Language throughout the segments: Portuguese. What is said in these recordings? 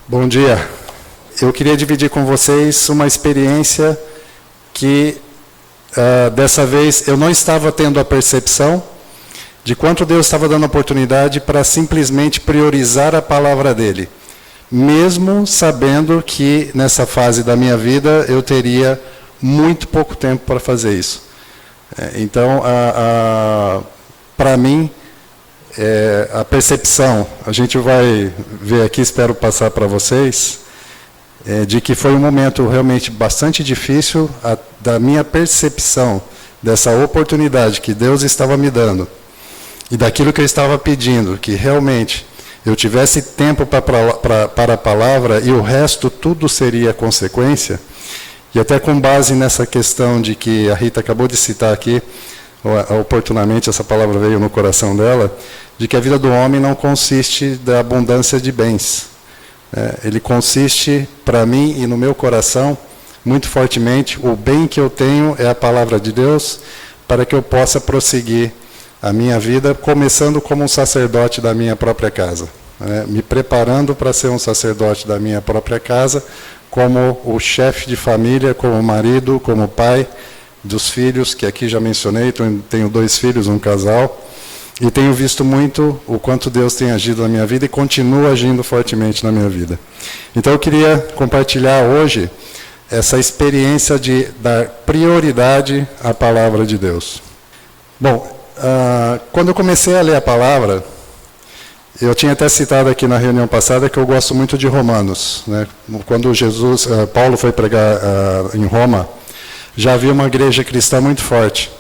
Bom dia. Eu queria dividir com vocês uma experiência que, dessa vez, eu não estava tendo a percepção de quanto Deus estava dando oportunidade para simplesmente priorizar a palavra dEle, mesmo sabendo que, nessa fase da minha vida, eu teria muito pouco tempo para fazer isso. Então, para mim, a percepção, a gente vai ver aqui, espero passar para vocês, de que foi um momento realmente bastante difícil da minha percepção dessa oportunidade que Deus estava me dando e daquilo que eu estava pedindo, que realmente eu tivesse tempo para a palavra e o resto tudo seria consequência. E até com base nessa questão de que a Rita acabou de citar aqui, oportunamente essa palavra veio no coração dela, de que a vida do homem não consiste da abundância de bens. Ele consiste, para mim e no meu coração, muito fortemente, o bem que eu tenho é a palavra de Deus, para que eu possa prosseguir a minha vida, começando como um sacerdote da minha própria casa, me preparando para ser um sacerdote da minha própria casa, como o chefe de família, como marido, como pai dos filhos, que aqui já mencionei, tenho 2 filhos, um casal, e tenho visto muito o quanto Deus tem agido na minha vida e continua agindo fortemente na minha vida. Então eu queria compartilhar hoje essa experiência de dar prioridade à palavra de Deus. Bom, quando eu comecei a ler a palavra, eu tinha até citado aqui na reunião passada que eu gosto muito de Romanos, né? Quando Paulo foi pregar em Roma, já havia uma igreja cristã muito forte.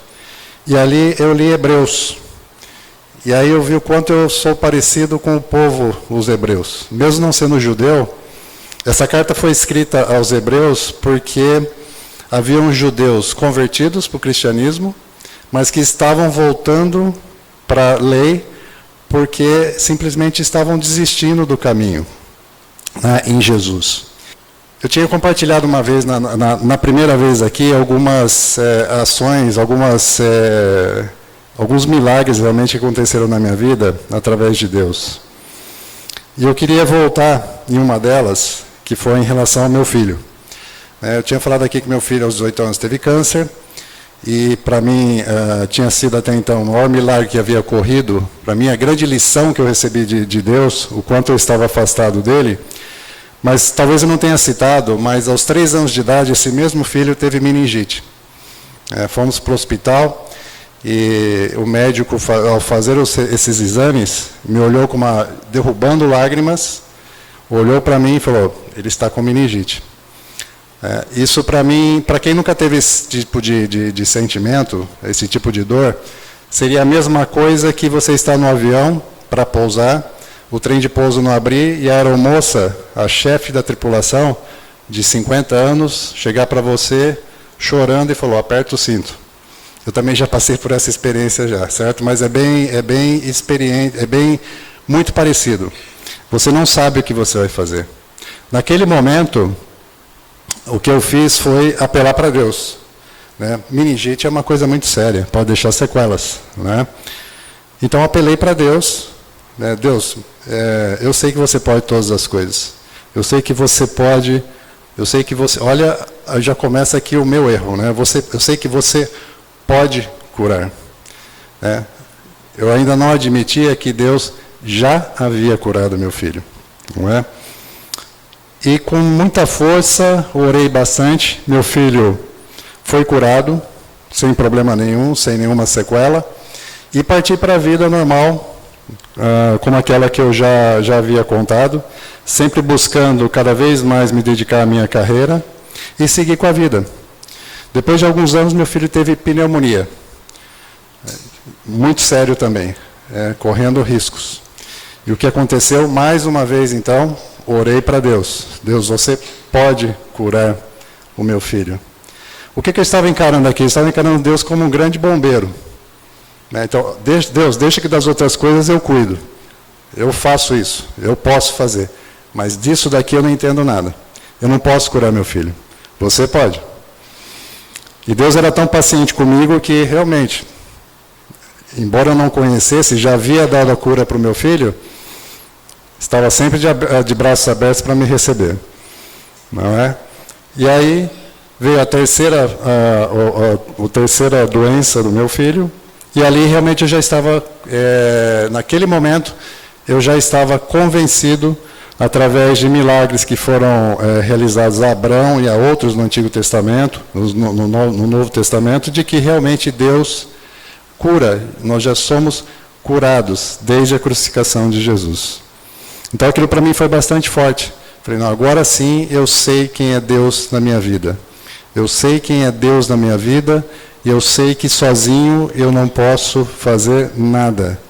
E ali eu li Hebreus. E aí eu vi o quanto eu sou parecido com o povo, os hebreus. Mesmo não sendo judeu, essa carta foi escrita aos hebreus porque haviam judeus convertidos para o cristianismo, mas que estavam voltando para a lei porque simplesmente estavam desistindo do caminho, né, em Jesus. Eu tinha compartilhado uma vez, na primeira vez aqui, algumas ações, alguns milagres realmente que aconteceram na minha vida através de Deus. E eu queria voltar em uma delas, que foi em relação ao meu filho. Eu tinha falado aqui que meu filho, aos 18 anos, teve câncer, e para mim tinha sido até então o maior milagre que havia ocorrido. Para mim, a grande lição que eu recebi de Deus, o quanto eu estava afastado dele. Mas talvez eu não tenha citado, mas aos 3 anos de idade, esse mesmo filho teve meningite. Fomos para o hospital e o médico, ao fazer esses exames, me olhou derrubando lágrimas, olhou para mim e falou: ele está com meningite. Isso para mim, para quem nunca teve esse tipo de sentimento, esse tipo de dor, seria a mesma coisa que você está no avião para pousar, o trem de pouso não abrir e a aeromoça, a chefe da tripulação, de 50 anos, chegar para você chorando e falou: aperta o cinto. Eu também já passei por essa experiência já, certo? Mas é bem experiente, muito parecido. Você não sabe o que você vai fazer. Naquele momento, o que eu fiz foi apelar para Deus, né? Meningite é uma coisa muito séria, pode deixar sequelas, né? Então apelei para Deus. Deus, eu sei que você pode todas as coisas. Eu sei que você pode. Eu sei que você. Olha, já começa aqui o meu erro, né? Eu sei que você pode curar. Eu ainda não admitia que Deus já havia curado meu filho, não é? E com muita força, orei bastante. Meu filho foi curado, sem problema nenhum, sem nenhuma sequela, e parti para a vida normal. Como aquela que eu já havia contado, sempre buscando cada vez mais me dedicar à minha carreira e seguir com a vida. Depois de alguns anos, meu filho teve pneumonia, muito sério também, correndo riscos. E o que aconteceu? Mais uma vez, então, orei para Deus. Deus, você pode curar o meu filho. O que eu estava encarando aqui? Eu estava encarando Deus como um grande bombeiro. Então, Deus, deixa que das outras coisas eu cuido. Eu faço isso, eu posso fazer. Mas disso daqui eu não entendo nada. Eu não posso curar meu filho. Você pode. E Deus era tão paciente comigo que realmente, embora eu não conhecesse, já havia dado a cura para o meu filho, estava sempre de braços abertos para me receber. Não é? E aí veio a terceira doença do meu filho, e ali realmente eu já estava, naquele momento, eu já estava convencido, através de milagres que foram realizados a Abraão e a outros no Antigo Testamento, no Novo Testamento, de que realmente Deus cura, nós já somos curados desde a crucificação de Jesus. Então aquilo para mim foi bastante forte. Falei, não, agora sim eu sei quem é Deus na minha vida. Eu sei quem é Deus na minha vida e eu sei que sozinho eu não posso fazer nada.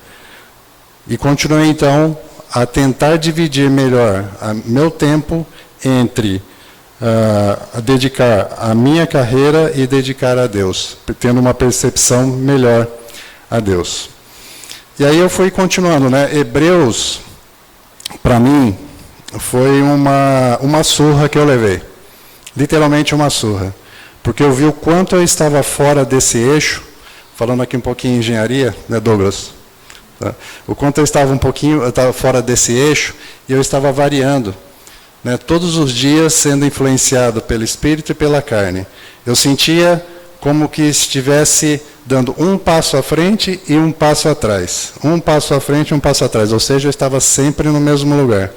E continuei então a tentar dividir melhor meu tempo entre a dedicar a minha carreira e dedicar a Deus, tendo uma percepção melhor a Deus. E aí eu fui continuando, né? Hebreus, para mim, foi uma surra que eu levei. Literalmente uma surra. Porque eu vi o quanto eu estava fora desse eixo, falando aqui um pouquinho em engenharia, né, Douglas? O quanto eu estava fora desse eixo, e eu estava variando, né, todos os dias sendo influenciado pelo Espírito e pela carne. Eu sentia como que estivesse dando um passo à frente e um passo atrás. Um passo à frente e um passo atrás, ou seja, eu estava sempre no mesmo lugar.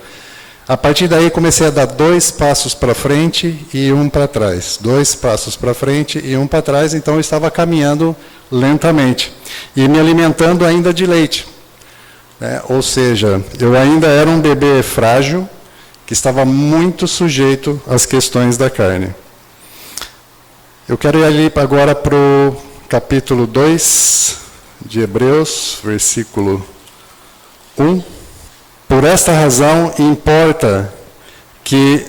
A partir daí comecei a dar 2 passos para frente e um para trás. 2 passos para frente e um para trás, então eu estava caminhando lentamente. E me alimentando ainda de leite. Ou seja, eu ainda era um bebê frágil, que estava muito sujeito às questões da carne. Eu quero ir ali agora para o capítulo 2 de Hebreus, versículo 1. Por esta razão, importa que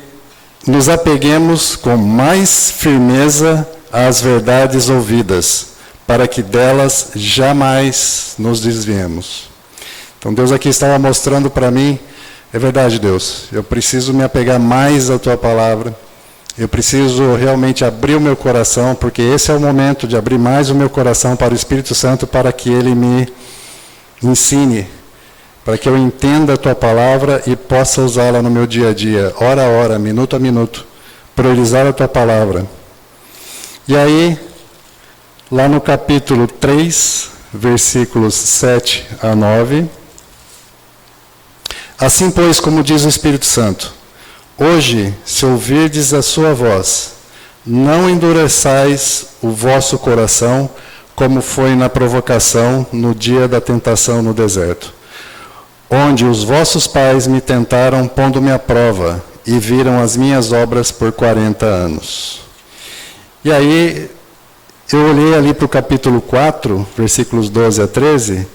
nos apeguemos com mais firmeza às verdades ouvidas, para que delas jamais nos desviemos. Então Deus aqui estava mostrando para mim, é verdade, Deus, eu preciso me apegar mais à Tua palavra, eu preciso realmente abrir o meu coração, porque esse é o momento de abrir mais o meu coração para o Espírito Santo, para que Ele me ensine, para que eu entenda a Tua palavra e possa usá-la no meu dia a dia, hora a hora, minuto a minuto, priorizar a Tua palavra. E aí, lá no capítulo 3, versículos 7 a 9, assim, pois, como diz o Espírito Santo, hoje, se ouvirdes a sua voz, não endureçais o vosso coração, como foi na provocação no dia da tentação no deserto, onde os vossos pais me tentaram pondo-me à prova, e viram as minhas obras por 40 anos. E aí, eu olhei ali para o capítulo 4, versículos 12 a 13,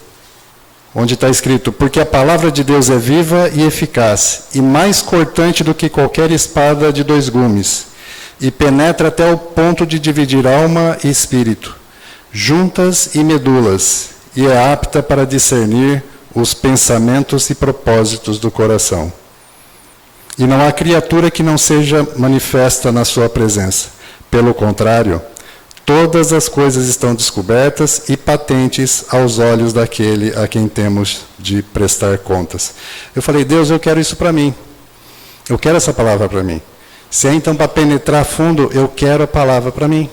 onde está escrito, porque a palavra de Deus é viva e eficaz, e mais cortante do que qualquer espada de 2 gumes, e penetra até o ponto de dividir alma e espírito, juntas e medulas, e é apta para discernir os pensamentos e propósitos do coração. E não há criatura que não seja manifesta na sua presença. Pelo contrário, todas as coisas estão descobertas e patentes aos olhos daquele a quem temos de prestar contas. Eu falei, Deus, eu quero isso para mim. Eu quero essa palavra para mim. Se é então para penetrar fundo, eu quero a palavra para mim.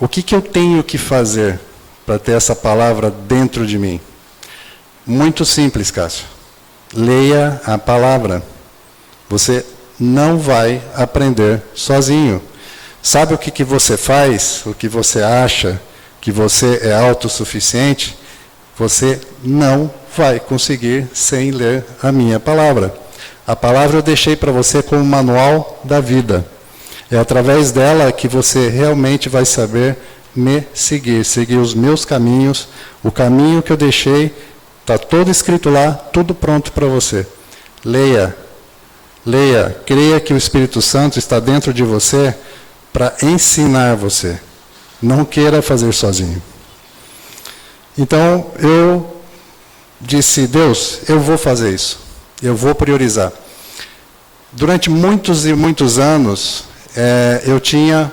O que eu tenho que fazer para ter essa palavra dentro de mim? Muito simples, Cássio. Leia a palavra. Você não vai aprender sozinho. Sabe o que você faz? O que você acha que você é autossuficiente? Você não vai conseguir sem ler a minha palavra. A palavra eu deixei para você como manual da vida. É através dela que você realmente vai saber me seguir os meus caminhos, o caminho que eu deixei, está todo escrito lá, tudo pronto para você. Leia, creia que o Espírito Santo está dentro de você para ensinar você. Não queira fazer sozinho. Então, eu disse, Deus, eu vou fazer isso. Eu vou priorizar. Durante muitos e muitos anos, eu tinha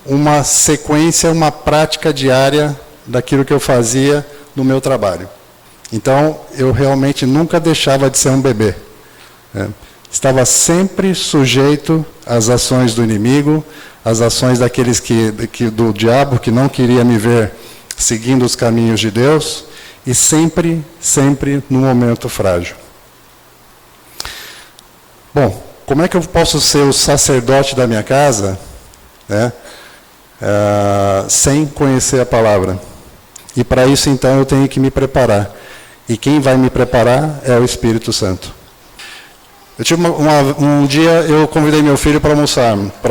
uma sequência, uma prática diária daquilo que eu fazia no meu trabalho. Então, eu realmente nunca deixava de ser um bebê. Estava sempre sujeito às ações do inimigo, às ações daqueles do diabo, que não queria me ver seguindo os caminhos de Deus, e sempre no momento frágil. Bom, como é que eu posso ser o sacerdote da minha casa, né, sem conhecer a palavra? E para isso, então, eu tenho que me preparar. E quem vai me preparar é o Espírito Santo. Eu tive um dia, eu convidei meu filho para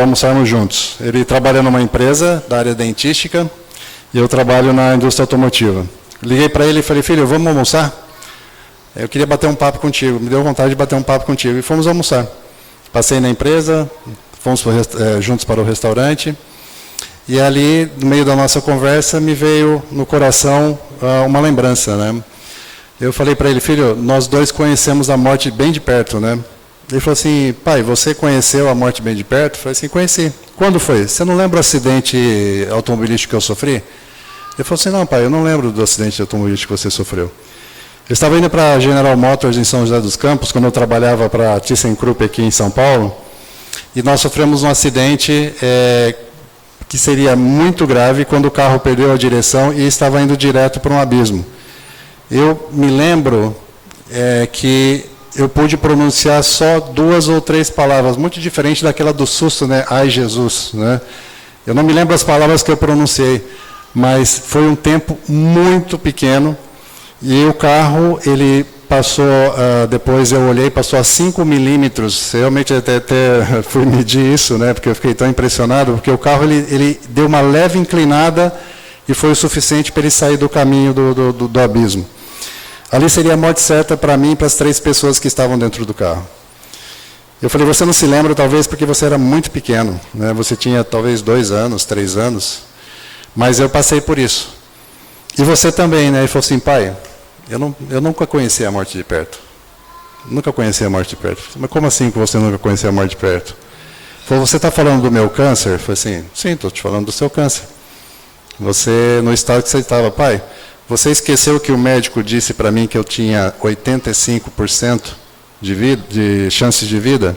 almoçarmos juntos. Ele trabalha numa empresa da área dentística e eu trabalho na indústria automotiva. Liguei para ele e falei, filho, vamos almoçar? Eu queria bater um papo contigo, me deu vontade de bater um papo contigo. E fomos almoçar. Passei na empresa, fomos juntos para o restaurante. E ali, no meio da nossa conversa, me veio no coração uma lembrança, né? Eu falei para ele, filho, nós dois conhecemos a morte bem de perto, né? Ele falou assim, pai, você conheceu a morte bem de perto? Eu falei assim, conheci. Quando foi? Você não lembra o acidente automobilístico que eu sofri? Ele falou assim, não, pai, eu não lembro do acidente automobilístico que você sofreu. Eu estava indo para a General Motors em São José dos Campos, quando eu trabalhava para a ThyssenKrupp aqui em São Paulo, e nós sofremos um acidente que seria muito grave quando o carro perdeu a direção e estava indo direto para um abismo. Eu me lembro que eu pude pronunciar só 2 ou 3 palavras, muito diferente daquela do susto, né? Ai, Jesus, né? Eu não me lembro as palavras que eu pronunciei, mas foi um tempo muito pequeno e o carro, ele passou, depois eu olhei, passou a 5 milímetros, realmente até fui medir isso, né? Porque eu fiquei tão impressionado, porque o carro, ele deu uma leve inclinada e foi o suficiente para ele sair do caminho do abismo. Ali seria a morte certa para mim e para as 3 pessoas que estavam dentro do carro. Eu falei, você não se lembra, talvez porque você era muito pequeno, né? Você tinha talvez 2 anos, 3 anos, mas eu passei por isso. E você também, né? Ele falou assim, pai, eu nunca conheci a morte de perto. Nunca conheci a morte de perto. Mas como assim que você nunca conheceu a morte de perto? Ele falou, você está falando do meu câncer? Eu falei assim, sim, estou te falando do seu câncer. Você, no estado que você estava, pai, você esqueceu que o médico disse para mim que eu tinha 85% de chances de vida?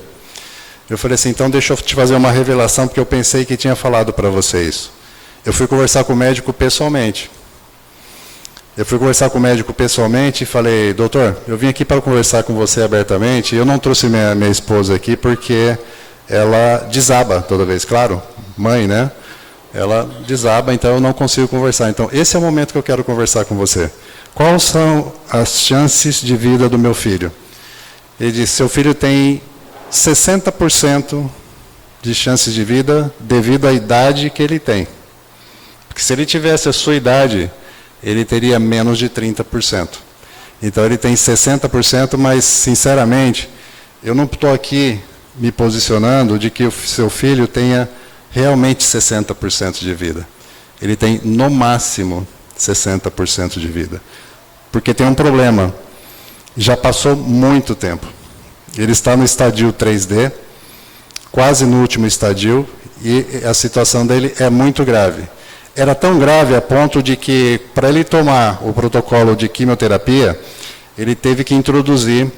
Eu falei assim, então deixa eu te fazer uma revelação, porque eu pensei que tinha falado para você isso. Eu fui conversar com o médico pessoalmente. E falei, doutor, eu vim aqui para conversar com você abertamente, eu não trouxe minha esposa aqui porque ela desaba toda vez, claro, mãe, né? Ela desaba, então eu não consigo conversar. Então, esse é o momento que eu quero conversar com você. Quais são as chances de vida do meu filho? Ele disse, seu filho tem 60% de chances de vida devido à idade que ele tem. Porque se ele tivesse a sua idade, ele teria menos de 30%. Então, ele tem 60%, mas, sinceramente, eu não estou aqui me posicionando de que o seu filho tenha realmente 60% de vida. Ele tem, no máximo, 60% de vida. Porque tem um problema. Já passou muito tempo. Ele está no estadio 3D, quase no último estadio, e a situação dele é muito grave. Era tão grave a ponto de que, para ele tomar o protocolo de quimioterapia, ele teve que introduzir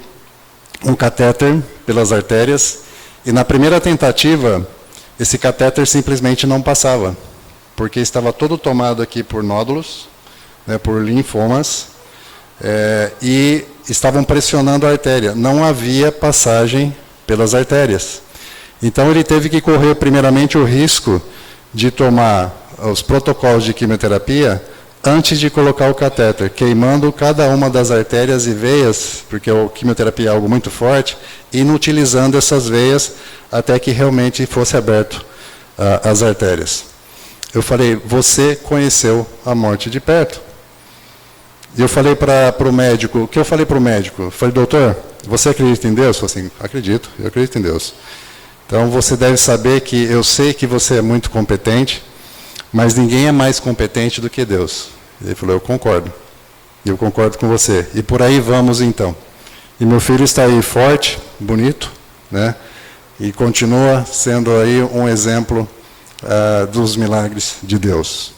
um catéter pelas artérias, e na primeira tentativa, esse catéter simplesmente não passava, porque estava todo tomado aqui por nódulos, né, por linfomas, e estavam pressionando a artéria. Não havia passagem pelas artérias. Então ele teve que correr primeiramente o risco de tomar os protocolos de quimioterapia antes de colocar o catéter, queimando cada uma das artérias e veias, porque a quimioterapia é algo muito forte, inutilizando essas veias até que realmente fosse aberto as artérias. Eu falei, você conheceu a morte de perto. E eu falei para o médico, o que eu falei para o médico? Eu falei, doutor, você acredita em Deus? Eu falei assim, acredito, eu acredito em Deus. Então você deve saber que eu sei que você é muito competente, mas ninguém é mais competente do que Deus. Ele falou, eu concordo com você. E por aí vamos então. E meu filho está aí forte, bonito, né? E continua sendo aí um exemplo dos milagres de Deus.